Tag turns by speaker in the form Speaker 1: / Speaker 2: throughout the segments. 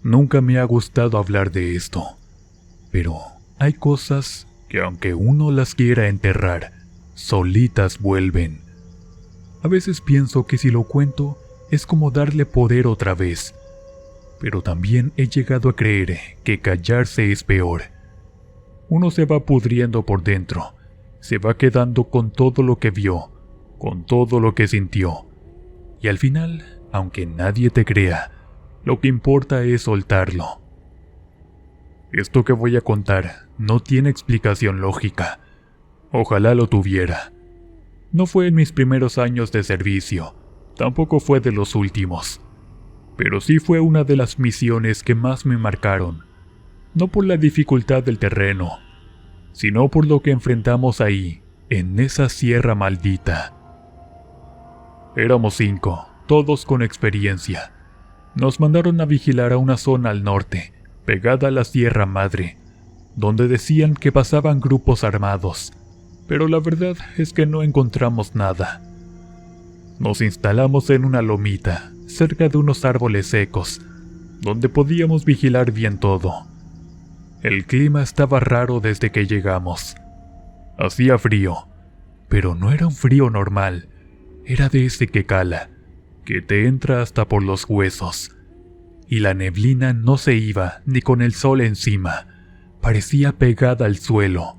Speaker 1: Nunca me ha gustado hablar de esto, pero hay cosas que aunque uno las quiera enterrar, solitas vuelven. A veces pienso que si lo cuento es como darle poder otra vez, pero también he llegado a creer que callarse es peor. Uno se va pudriendo por dentro, se va quedando con todo lo que vio, con todo lo que sintió, y al final, aunque nadie te crea, lo que importa es soltarlo. Esto que voy a contar no tiene explicación lógica. Ojalá lo tuviera. No fue en mis primeros años de servicio, tampoco fue de los últimos, pero sí fue una de las misiones que más me marcaron, no por la dificultad del terreno, sino por lo que enfrentamos ahí, en esa sierra maldita. Éramos 5, todos con experiencia. Nos mandaron a vigilar a una zona al norte, pegada a la Sierra Madre, donde decían que pasaban grupos armados, pero la verdad es que no encontramos nada. Nos instalamos en una lomita, cerca de unos árboles secos, donde podíamos vigilar bien todo. El clima estaba raro desde que llegamos. Hacía frío, pero no era un frío normal, era de ese que cala, que te entra hasta por los huesos. Y la neblina no se iba ni con el sol encima, parecía pegada al suelo.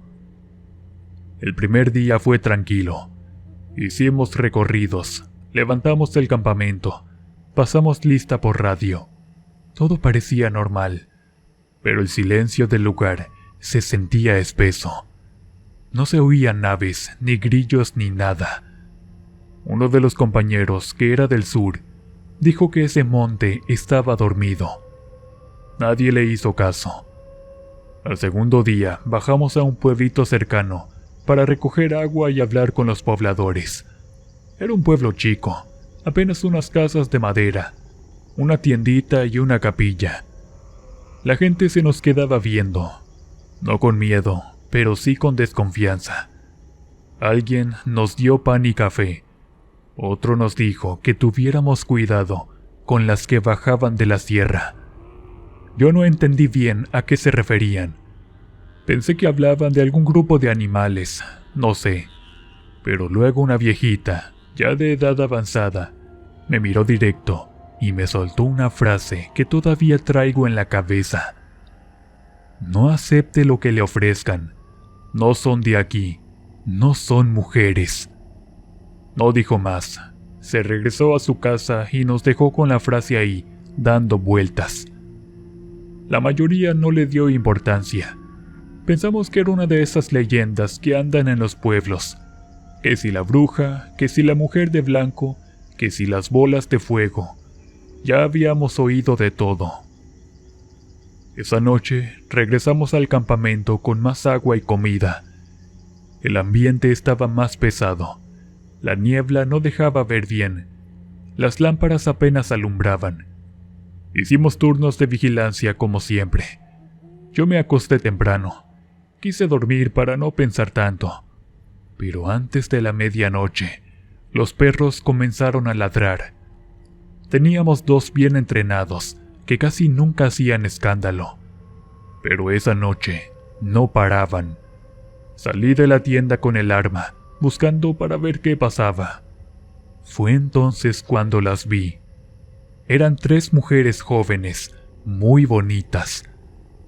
Speaker 1: El primer día fue tranquilo. Hicimos recorridos, levantamos el campamento, pasamos lista por radio. Todo parecía normal, pero el silencio del lugar se sentía espeso. No se oían naves, ni grillos, ni nada. Uno de los compañeros, que era del sur, dijo que ese monte estaba dormido. Nadie le hizo caso. Al segundo día bajamos a un pueblito cercano para recoger agua y hablar con los pobladores. Era un pueblo chico, apenas unas casas de madera, una tiendita y una capilla. La gente se nos quedaba viendo, no con miedo, pero sí con desconfianza. Alguien nos dio pan y café. Otro nos dijo que tuviéramos cuidado con las que bajaban de la sierra. Yo no entendí bien a qué se referían. Pensé que hablaban de algún grupo de animales, no sé. Pero luego una viejita, ya de edad avanzada, me miró directo y me soltó una frase que todavía traigo en la cabeza. No acepte lo que le ofrezcan. No son de aquí. No son mujeres. No dijo más. Se regresó a su casa y nos dejó con la frase ahí, dando vueltas. La mayoría no le dio importancia. Pensamos que era una de esas leyendas que andan en los pueblos. Que si la bruja, que si la mujer de blanco, que si las bolas de fuego. Ya habíamos oído de todo. Esa noche regresamos al campamento con más agua y comida. El ambiente estaba más pesado. La niebla no dejaba ver bien. Las lámparas apenas alumbraban. Hicimos turnos de vigilancia como siempre. Yo me acosté temprano. Quise dormir para no pensar tanto. Pero antes de la medianoche, los perros comenzaron a ladrar. Teníamos 2 bien entrenados, que casi nunca hacían escándalo. Pero esa noche no paraban. Salí de la tienda con el arma, buscando para ver qué pasaba. Fue entonces cuando las vi. Eran 3 mujeres jóvenes, muy bonitas.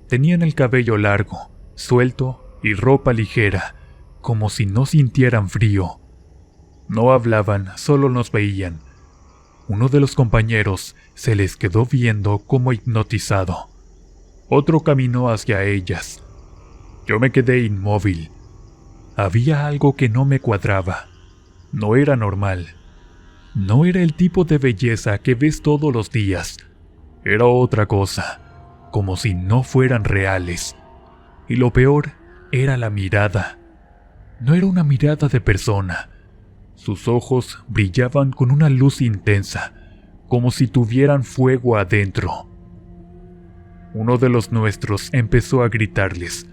Speaker 1: Tenían el cabello largo, suelto y ropa ligera, como si no sintieran frío. No hablaban, solo nos veían. Uno de los compañeros se les quedó viendo como hipnotizado. Otro caminó hacia ellas. Yo me quedé inmóvil. Había algo que no me cuadraba. No era normal. No era el tipo de belleza que ves todos los días. Era otra cosa, como si no fueran reales. Y lo peor era la mirada. No era una mirada de persona. Sus ojos brillaban con una luz intensa, como si tuvieran fuego adentro. Uno de los nuestros empezó a gritarles.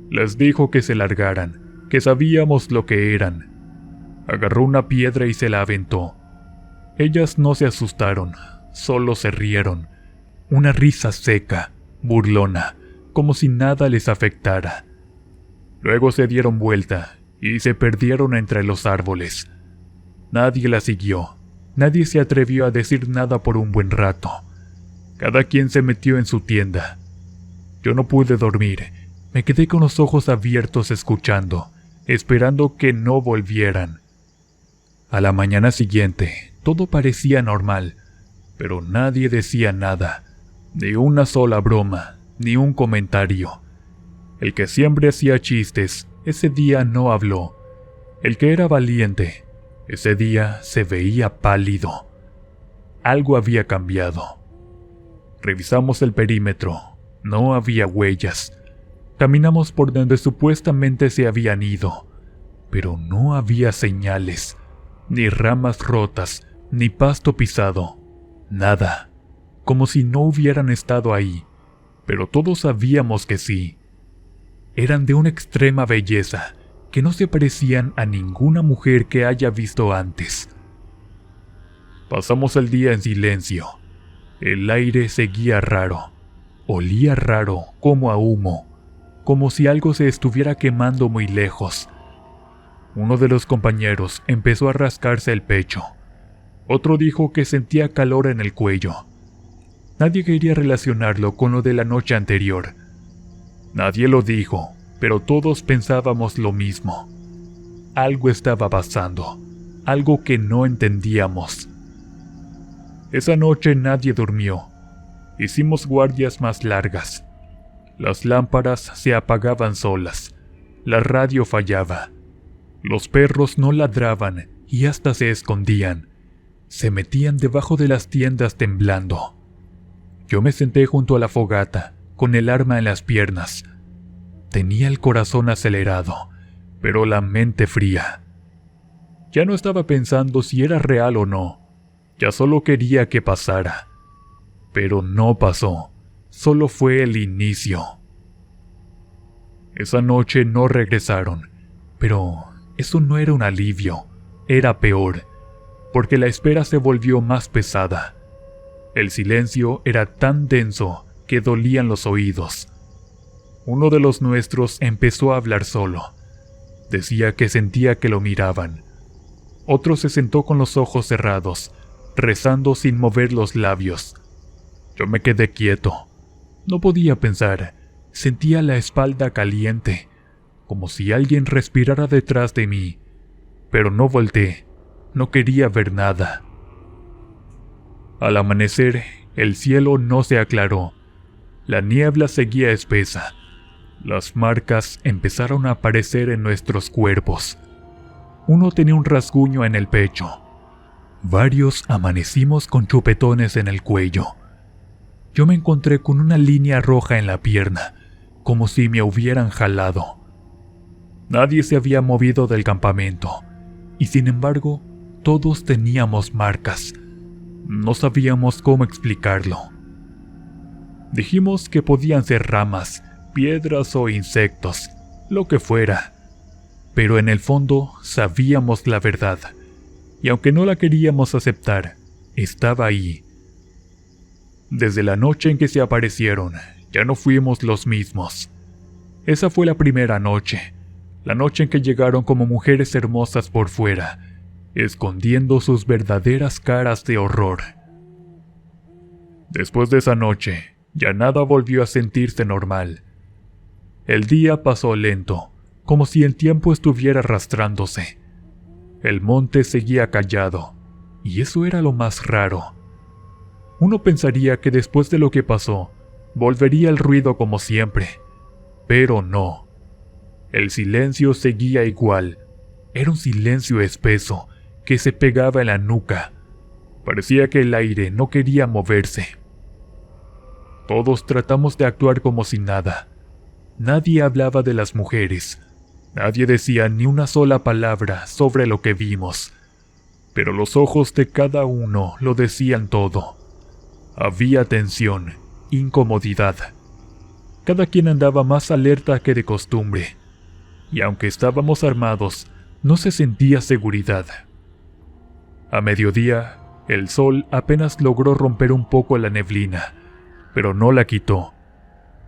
Speaker 1: Les dijo que se largaran, que sabíamos lo que eran. Agarró una piedra y se la aventó. Ellas no se asustaron, solo se rieron. una risa seca, burlona, como si nada les afectara. Luego se dieron vuelta y se perdieron entre los árboles. Nadie la siguió, nadie se atrevió a decir nada por un buen rato. Cada quien se metió en su tienda. Yo no pude dormir, me quedé con los ojos abiertos escuchando, esperando que no volvieran. A la mañana siguiente, todo parecía normal, pero nadie decía nada, ni una sola broma, ni un comentario. El que siempre hacía chistes, ese día no habló. El que era valiente, ese día se veía pálido. Algo había cambiado. Revisamos el perímetro, no había huellas. Caminamos por donde supuestamente se habían ido, pero no había señales, ni ramas rotas, ni pasto pisado, nada, como si no hubieran estado ahí, pero todos sabíamos que sí. Eran de una extrema belleza, que no se parecían a ninguna mujer que haya visto antes. Pasamos el día en silencio. El aire seguía raro, olía raro como a humo, como si algo se estuviera quemando muy lejos. Uno de los compañeros empezó a rascarse el pecho. Otro dijo que sentía calor en el cuello. Nadie quería relacionarlo con lo de la noche anterior. Nadie lo dijo, pero todos pensábamos lo mismo. Algo estaba pasando, algo que no entendíamos. Esa noche nadie durmió. Hicimos guardias más largas. Las lámparas se apagaban solas. La radio fallaba. Los perros no ladraban y hasta se escondían. Se metían debajo de las tiendas temblando. Yo me senté junto a la fogata, con el arma en las piernas. Tenía el corazón acelerado, pero la mente fría. Ya no estaba pensando si era real o no. Ya solo quería que pasara. Pero no pasó. Solo fue el inicio. Esa noche no regresaron, pero eso no era un alivio, era peor, porque la espera se volvió más pesada. El silencio era tan denso que dolían los oídos. Uno de los nuestros empezó a hablar solo. Decía que sentía que lo miraban. Otro se sentó con los ojos cerrados, rezando sin mover los labios. Yo me quedé quieto. No podía pensar. Sentía la espalda caliente, como si alguien respirara detrás de mí. Pero no volteé. No quería ver nada. Al amanecer, el cielo no se aclaró. La niebla seguía espesa. Las marcas empezaron a aparecer en nuestros cuerpos. Uno tenía un rasguño en el pecho. Varios amanecimos con chupetones en el cuello. Yo me encontré con una línea roja en la pierna, como si me hubieran jalado. Nadie se había movido del campamento, y sin embargo, todos teníamos marcas. No sabíamos cómo explicarlo. Dijimos que podían ser ramas, piedras o insectos, lo que fuera. Pero en el fondo sabíamos la verdad, y aunque no la queríamos aceptar, estaba ahí. Desde la noche en que se aparecieron, ya no fuimos los mismos. Esa fue la primera noche, la noche en que llegaron como mujeres hermosas por fuera, escondiendo sus verdaderas caras de horror. Después de esa noche, ya nada volvió a sentirse normal. El día pasó lento, como si el tiempo estuviera arrastrándose. El monte seguía callado, y eso era lo más raro. Uno pensaría que después de lo que pasó, volvería el ruido como siempre, pero no. El silencio seguía igual. Era un silencio espeso que se pegaba en la nuca. Parecía que el aire no quería moverse. Todos tratamos de actuar como si nada. Nadie hablaba de las mujeres. Nadie decía ni una sola palabra sobre lo que vimos. Pero los ojos de cada uno lo decían todo. Había tensión, incomodidad. Cada quien andaba más alerta que de costumbre. Y aunque estábamos armados, no se sentía seguridad. A mediodía, el sol apenas logró romper un poco la neblina. pero no la quitó.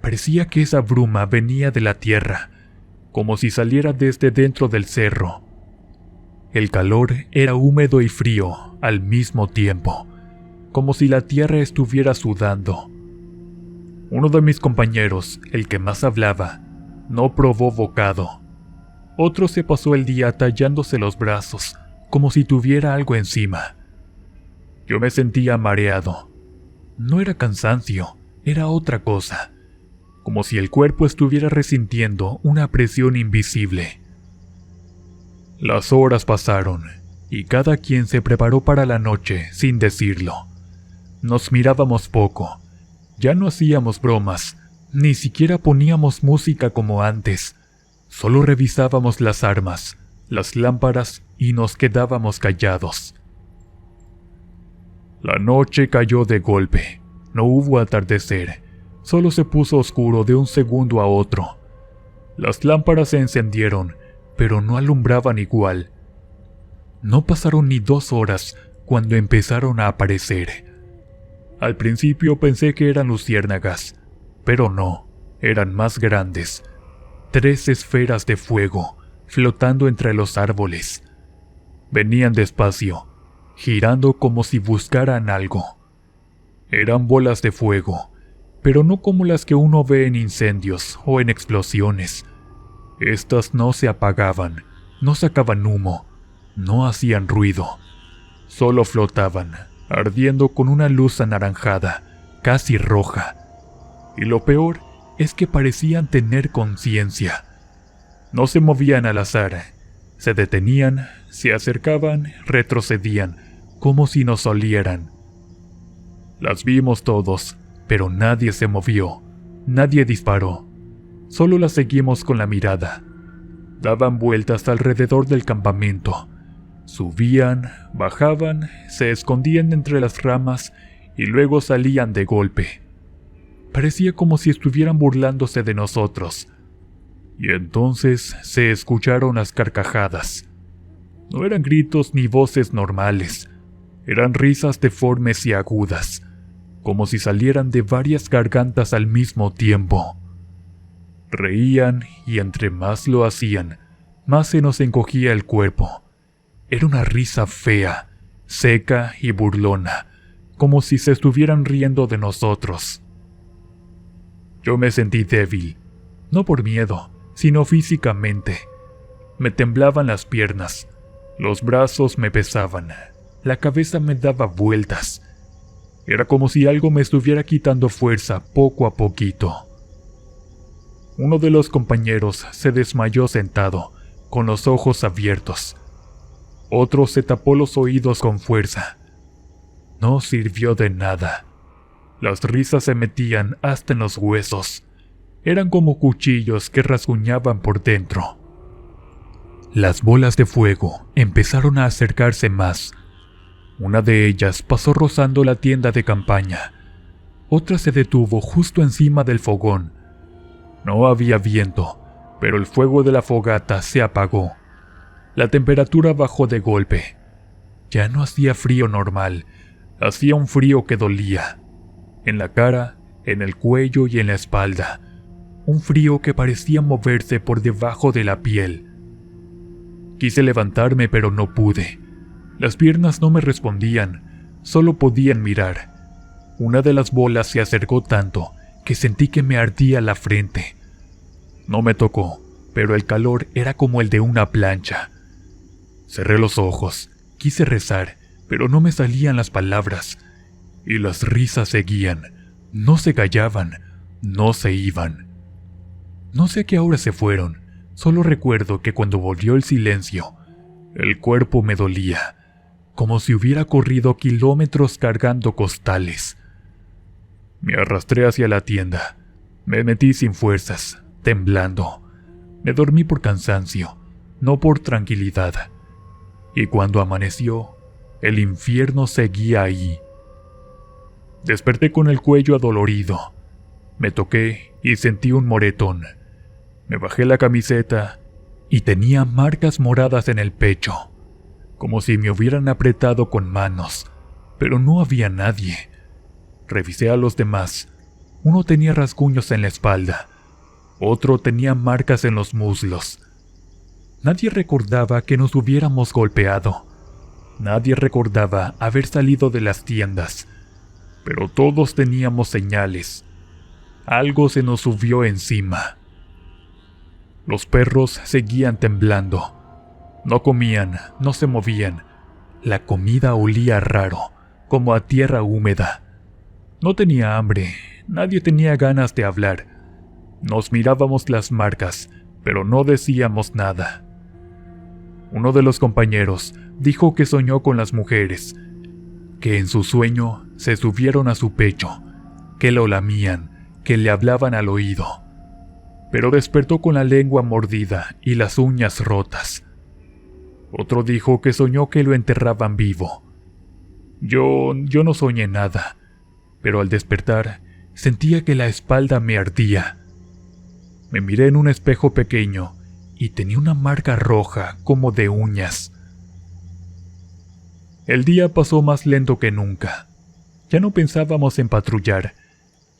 Speaker 1: Parecía que esa bruma venía de la tierra, como si saliera desde dentro del cerro. El calor era húmedo y frío al mismo tiempo, como si la tierra estuviera sudando. Uno de mis compañeros, el que más hablaba, no probó bocado. Otro se pasó el día tallándose los brazos, como si tuviera algo encima. Yo me sentía mareado. No era cansancio, era otra cosa, como si el cuerpo estuviera resintiendo una presión invisible. Las horas pasaron, y cada quien se preparó para la noche sin decirlo. Nos mirábamos poco, ya no hacíamos bromas, ni siquiera poníamos música como antes. Solo revisábamos las armas, las lámparas y nos quedábamos callados. La noche cayó de golpe. No hubo atardecer, solo se puso oscuro de un segundo a otro. Las lámparas se encendieron, pero no alumbraban igual. No pasaron ni 2 horas cuando empezaron a aparecer. Al principio pensé que eran luciérnagas, pero no, eran más grandes. 3 esferas de fuego flotando entre los árboles. Venían despacio, girando como si buscaran algo. Eran bolas de fuego, pero no como las que uno ve en incendios o en explosiones. Estas no se apagaban, no sacaban humo, no hacían ruido. Solo flotaban, ardiendo con una luz anaranjada, casi roja. Y lo peor es que parecían tener conciencia. No se movían al azar, se detenían, se acercaban, retrocedían, como si nos olieran. Las vimos todos, pero nadie se movió, nadie disparó. Solo las seguimos con la mirada. Daban vueltas alrededor del campamento. Subían, bajaban, se escondían entre las ramas y luego salían de golpe. Parecía como si estuvieran burlándose de nosotros. Y entonces se escucharon las carcajadas. No eran gritos ni voces normales. Eran risas deformes y agudas, como si salieran de varias gargantas al mismo tiempo. Reían y entre más lo hacían, más se nos encogía el cuerpo. Era una risa fea, seca y burlona, como si se estuvieran riendo de nosotros. Yo me sentí débil, no por miedo, sino físicamente. Me temblaban las piernas, los brazos me pesaban, la cabeza me daba vueltas. Era como si algo me estuviera quitando fuerza poco a poquito. Uno de los compañeros se desmayó sentado, con los ojos abiertos. Otro se tapó los oídos con fuerza. No sirvió de nada. Las risas se metían hasta en los huesos. Eran como cuchillos que rasguñaban por dentro. Las bolas de fuego empezaron a acercarse más. Una de ellas pasó rozando la tienda de campaña. Otra se detuvo justo encima del fogón. No había viento, pero el fuego de la fogata se apagó. La temperatura bajó de golpe. Ya no hacía frío normal, hacía un frío que dolía. En la cara, en el cuello y en la espalda. Un frío que parecía moverse por debajo de la piel. Quise levantarme, pero no pude. Las piernas no me respondían, solo podían mirar. Una de las bolas se acercó tanto que sentí que me ardía la frente. No me tocó, pero el calor era como el de una plancha. Cerré los ojos, quise rezar, pero no me salían las palabras. Y las risas seguían, no se callaban, no se iban. No sé a qué hora se fueron, solo recuerdo que cuando volvió el silencio, el cuerpo me dolía, como si hubiera corrido kilómetros cargando costales. Me arrastré hacia la tienda, me metí sin fuerzas, temblando. Me dormí por cansancio, no por tranquilidad. Y cuando amaneció, el infierno seguía ahí. Desperté con el cuello adolorido. Me toqué y sentí un moretón. Me bajé la camiseta y tenía marcas moradas en el pecho, como si me hubieran apretado con manos, pero no había nadie. Revisé a los demás, Uno tenía rasguños en la espalda, otro tenía marcas en los muslos. Nadie recordaba que nos hubiéramos golpeado. Nadie recordaba haber salido de las tiendas, pero todos teníamos señales. Algo se nos subió encima. Los perros seguían temblando. No comían, no se movían. La comida olía raro, como a tierra húmeda. No tenía hambre, nadie tenía ganas de hablar. Nos mirábamos las marcas, pero no decíamos nada. Uno de los compañeros dijo que soñó con las mujeres, que en su sueño se subieron a su pecho, que lo lamían, que le hablaban al oído, pero despertó con la lengua mordida y las uñas rotas. Otro dijo que soñó que lo enterraban vivo. Yo no soñé nada, pero al despertar sentía que la espalda me ardía. Me miré en un espejo pequeño y tenía una marca roja como de uñas. El día pasó más lento que nunca. Ya no pensábamos en patrullar,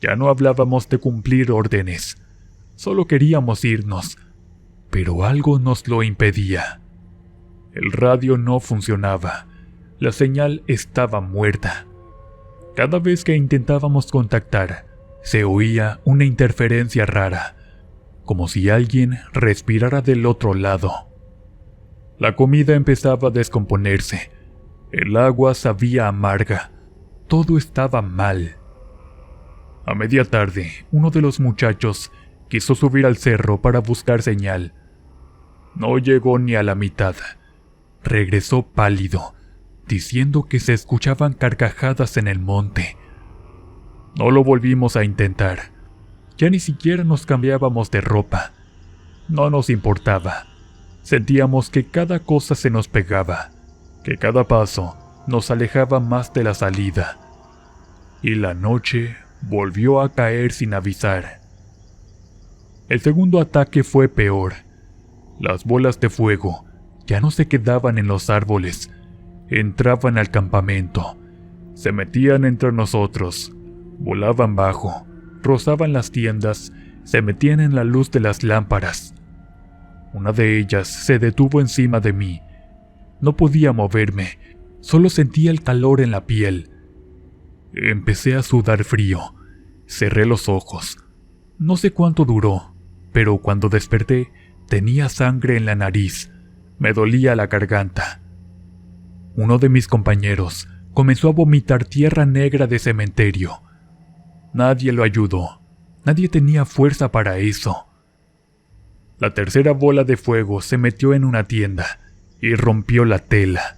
Speaker 1: ya no hablábamos de cumplir órdenes. Solo queríamos irnos, pero algo nos lo impedía. El radio no funcionaba, la señal estaba muerta. Cada vez que intentábamos contactar, se oía una interferencia rara, como si alguien respirara del otro lado. La comida empezaba a descomponerse, el agua sabía amarga, todo estaba mal. A media tarde, uno de los muchachos quiso subir al cerro para buscar señal. No llegó ni a la mitad. Regresó pálido, diciendo que se escuchaban carcajadas en el monte. No lo volvimos a intentar. Ya ni siquiera nos cambiábamos de ropa. No nos importaba. Sentíamos que cada cosa se nos pegaba, que cada paso nos alejaba más de la salida. Y la noche volvió a caer sin avisar. El segundo ataque fue peor. Las bolas de fuego ya no se quedaban en los árboles, entraban al campamento, se metían entre nosotros, volaban bajo, rozaban las tiendas, se metían en la luz de las lámparas. Una de ellas se detuvo encima de mí. No podía moverme, solo sentía el calor en la piel. Empecé a sudar frío, cerré los ojos. No sé cuánto duró, pero cuando desperté tenía sangre en la nariz, me dolía la garganta. Uno de mis compañeros comenzó a vomitar tierra negra de cementerio. Nadie lo ayudó, nadie tenía fuerza para eso. La tercera bola de fuego se metió en una tienda y rompió la tela.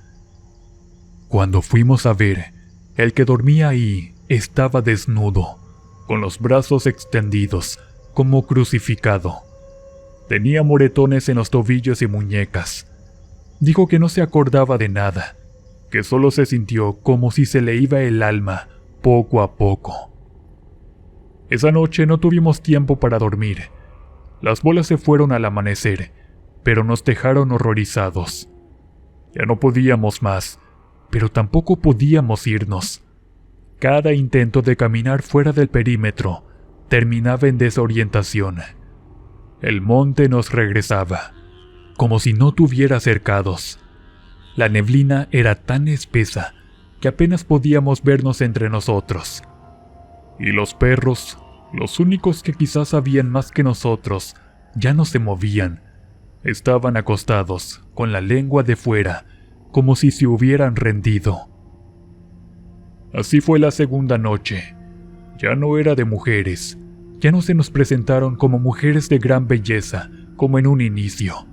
Speaker 1: Cuando fuimos a ver, el que dormía ahí estaba desnudo, con los brazos extendidos, como crucificado. Tenía moretones en los tobillos y muñecas. Dijo que no se acordaba de nada, que solo se sintió como si se le iba el alma poco a poco. Esa noche no tuvimos tiempo para dormir. Las bolas se fueron al amanecer, pero nos dejaron horrorizados. Ya no podíamos más, pero tampoco podíamos irnos. Cada intento de caminar fuera del perímetro terminaba en desorientación. El monte nos regresaba, como si no tuviera cercados. La neblina era tan espesa que apenas podíamos vernos entre nosotros. Y los perros, los únicos que quizás sabían más que nosotros, ya no se movían. Estaban acostados, con la lengua de fuera, como si se hubieran rendido. Así fue la segunda noche. Ya no era de mujeres. Ya no se nos presentaron como mujeres de gran belleza, como en un inicio.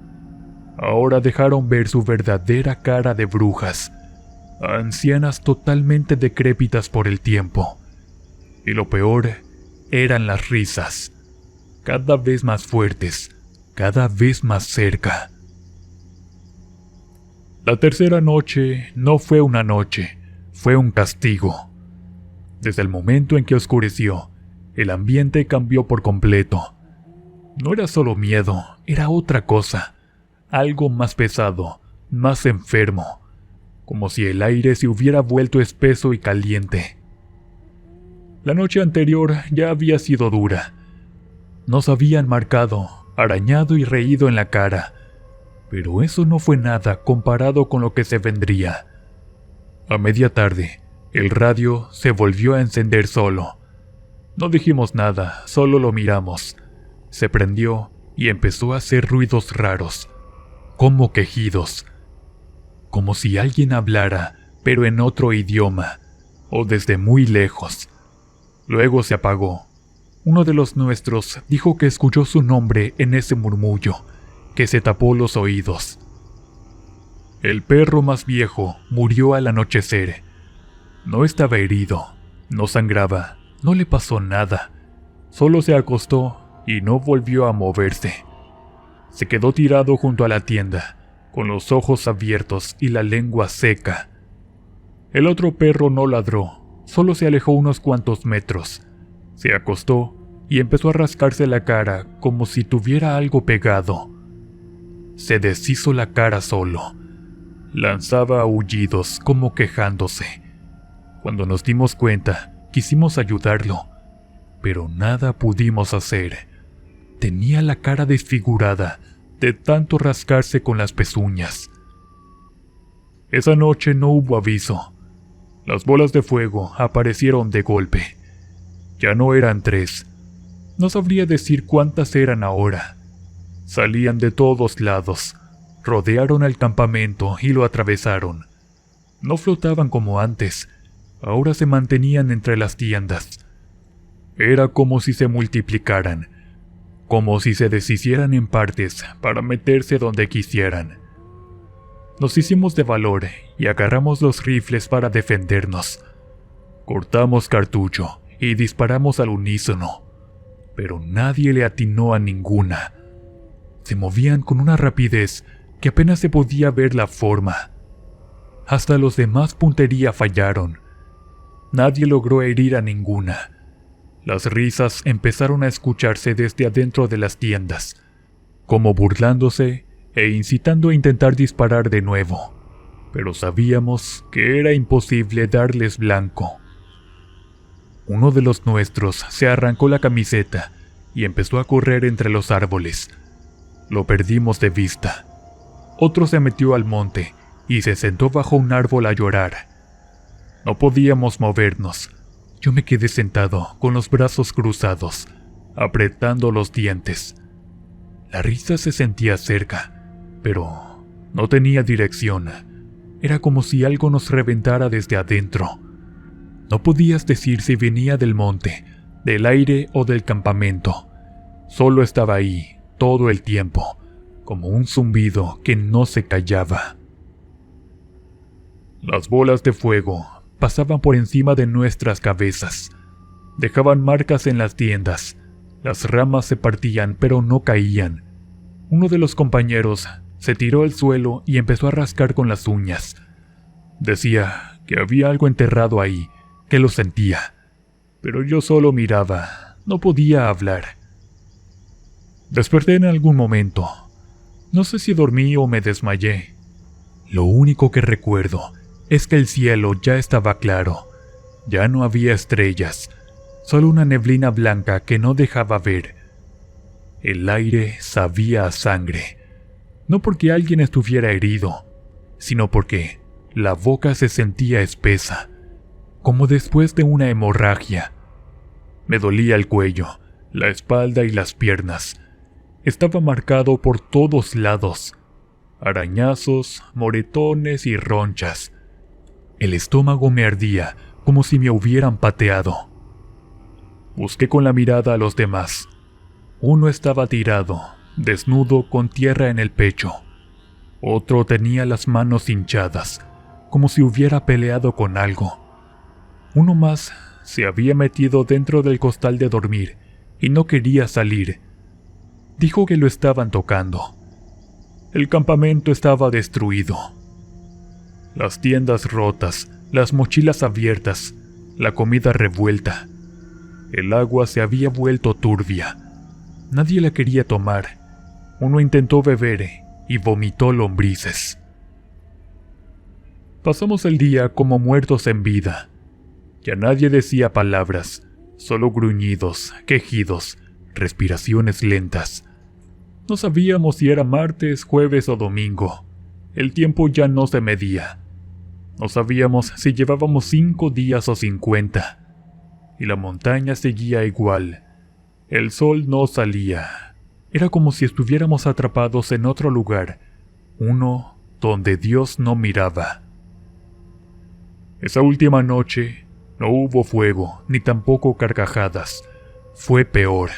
Speaker 1: Ahora dejaron ver su verdadera cara de brujas, ancianas totalmente decrépitas por el tiempo. Y lo peor eran las risas, cada vez más fuertes, cada vez más cerca. La tercera noche no fue una noche, fue un castigo. Desde el momento en que oscureció, el ambiente cambió por completo. No era solo miedo, era otra cosa, algo más pesado, más enfermo, como si el aire se hubiera vuelto espeso y caliente. La noche anterior ya había sido dura. Nos habían marcado, arañado y reído en la cara, pero eso no fue nada comparado con lo que se vendría. A media tarde, el radio se volvió a encender solo. No dijimos nada, solo lo miramos. Se prendió y empezó a hacer ruidos raros, como quejidos, como si alguien hablara, pero en otro idioma, o desde muy lejos. Luego se apagó. Uno de los nuestros dijo que escuchó su nombre en ese murmullo, que se tapó los oídos. El perro más viejo murió al anochecer. No estaba herido, no sangraba, no le pasó nada. Solo se acostó y no volvió a moverse. Se quedó tirado junto a la tienda, con los ojos abiertos y la lengua seca. El otro perro no ladró, solo se alejó unos cuantos metros. Se acostó y empezó a rascarse la cara como si tuviera algo pegado. Se deshizo la cara solo. Lanzaba aullidos como quejándose. Cuando nos dimos cuenta, quisimos ayudarlo, pero nada pudimos hacer. Tenía la cara desfigurada de tanto rascarse con las pezuñas. Esa noche no hubo aviso. Las bolas de fuego aparecieron de golpe. Ya no eran 3. No sabría decir cuántas eran ahora. Salían de todos lados. Rodearon el campamento y lo atravesaron. No flotaban como antes. Ahora se mantenían entre las tiendas. Era como si se multiplicaran, como si se deshicieran en partes para meterse donde quisieran. Nos hicimos de valor y agarramos los rifles para defendernos. Cortamos cartucho y disparamos al unísono, pero nadie le atinó a ninguna. Se movían con una rapidez que apenas se podía ver la forma. Hasta los de más puntería fallaron. Nadie logró herir a ninguna. Las risas empezaron a escucharse desde adentro de las tiendas, como burlándose e incitando a intentar disparar de nuevo, pero sabíamos que era imposible darles blanco. Uno de los nuestros se arrancó la camiseta y empezó a correr entre los árboles. Lo perdimos de vista. Otro se metió al monte y se sentó bajo un árbol a llorar. No podíamos movernos. Yo me quedé sentado con los brazos cruzados, apretando los dientes. La risa se sentía cerca, pero no tenía dirección. Era como si algo nos reventara desde adentro. No podías decir si venía del monte, del aire o del campamento. Solo estaba ahí, todo el tiempo, como un zumbido que no se callaba. Las bolas de fuego pasaban por encima de nuestras cabezas. Dejaban marcas en las tiendas. Las ramas se partían pero no caían. Uno de los compañeros se tiró al suelo y empezó a rascar con las uñas. Decía que había algo enterrado ahí, que lo sentía. Pero yo solo miraba, no podía hablar. Desperté en algún momento. No sé si dormí o me desmayé. Lo único que recuerdo es que el cielo ya estaba claro. Ya no había estrellas, solo una neblina blanca que no dejaba ver. El aire sabía a sangre, no porque alguien estuviera herido, sino porque la boca se sentía espesa, como después de una hemorragia. Me dolía el cuello, la espalda y las piernas. Estaba marcado por todos lados. Arañazos, moretones y ronchas. El estómago me ardía como si me hubieran pateado. Busqué con la mirada a los demás. Uno estaba tirado, desnudo, con tierra en el pecho. Otro tenía las manos hinchadas, como si hubiera peleado con algo. Uno más se había metido dentro del costal de dormir y no quería salir. Dijo que lo estaban tocando. El campamento estaba destruido. Las tiendas rotas, las mochilas abiertas, la comida revuelta. El agua se había vuelto turbia. Nadie la quería tomar. Uno intentó beber y vomitó lombrices. Pasamos el día como muertos en vida. Ya nadie decía palabras, solo gruñidos, quejidos, respiraciones lentas. No sabíamos si era martes, jueves o domingo. El tiempo ya no se medía. No sabíamos si llevábamos 5 días o 50. Y la montaña seguía igual. El sol no salía. Era como si estuviéramos atrapados en otro lugar, uno donde Dios no miraba. Esa última noche no hubo fuego ni tampoco carcajadas. Fue peor,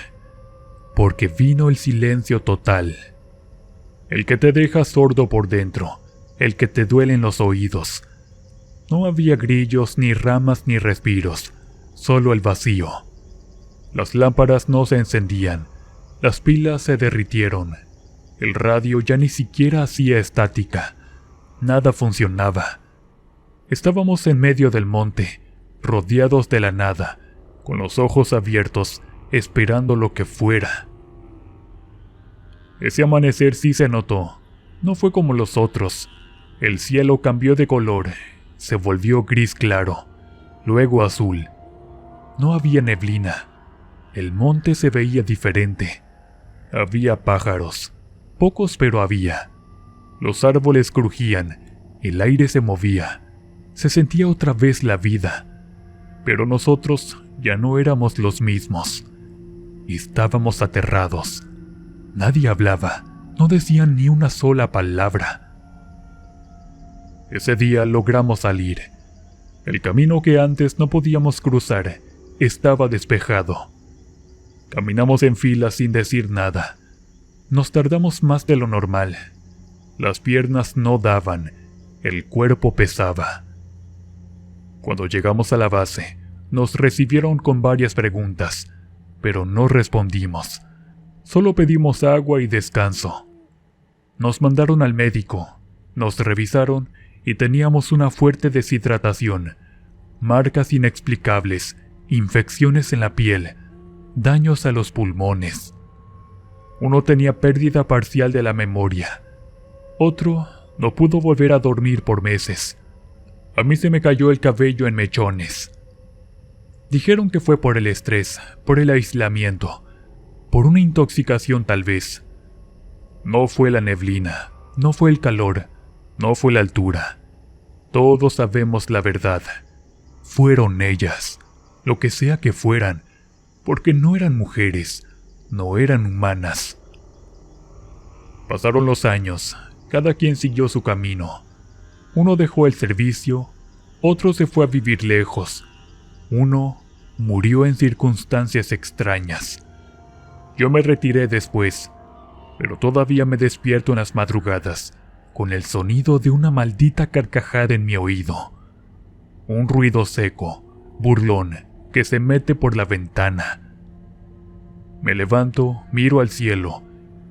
Speaker 1: porque vino el silencio total. El que te deja sordo por dentro, el que te duele en los oídos. No había grillos, ni ramas, ni respiros, solo el vacío. Las lámparas no se encendían, las pilas se derritieron, el radio ya ni siquiera hacía estática, nada funcionaba. Estábamos en medio del monte, rodeados de la nada, con los ojos abiertos, esperando lo que fuera. Ese amanecer sí se notó, no fue como los otros. El cielo cambió de color, se volvió gris claro, luego azul. No había neblina. El monte se veía diferente. Había pájaros, pocos pero había. Los árboles crujían, el aire se movía, se sentía otra vez la vida. Pero nosotros ya no éramos los mismos. Estábamos aterrados. Nadie hablaba, no decían ni una sola palabra. Ese día logramos salir. El camino que antes no podíamos cruzar estaba despejado. Caminamos en fila sin decir nada. Nos tardamos más de lo normal. Las piernas no daban, el cuerpo pesaba. Cuando llegamos a la base, nos recibieron con varias preguntas, pero no respondimos. Solo pedimos agua y descanso. Nos mandaron al médico, nos revisaron y teníamos una fuerte deshidratación, marcas inexplicables, infecciones en la piel, daños a los pulmones. Uno tenía pérdida parcial de la memoria. Otro no pudo volver a dormir por meses. A mí se me cayó el cabello en mechones. Dijeron que fue por el estrés, por el aislamiento, por una intoxicación tal vez. No fue la neblina, no fue el calor, no fue la altura. Todos sabemos la verdad. Fueron ellas, lo que sea que fueran, porque no eran mujeres, no eran humanas. Pasaron los años, cada quien siguió su camino. Uno dejó el servicio, otro se fue a vivir lejos. Uno murió en circunstancias extrañas. Yo me retiré después, pero todavía me despierto en las madrugadas, con el sonido de una maldita carcajada en mi oído. Un ruido seco, burlón, que se mete por la ventana. Me levanto, miro al cielo,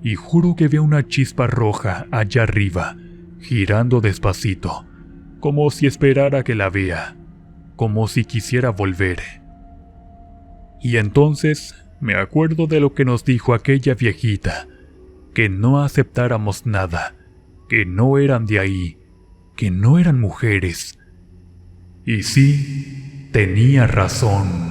Speaker 1: y juro que veo una chispa roja allá arriba, girando despacito, como si esperara que la vea, como si quisiera volver. Y entonces me acuerdo de lo que nos dijo aquella viejita, que no aceptáramos nada, que no eran de ahí, que no eran mujeres. Y sí, tenía razón.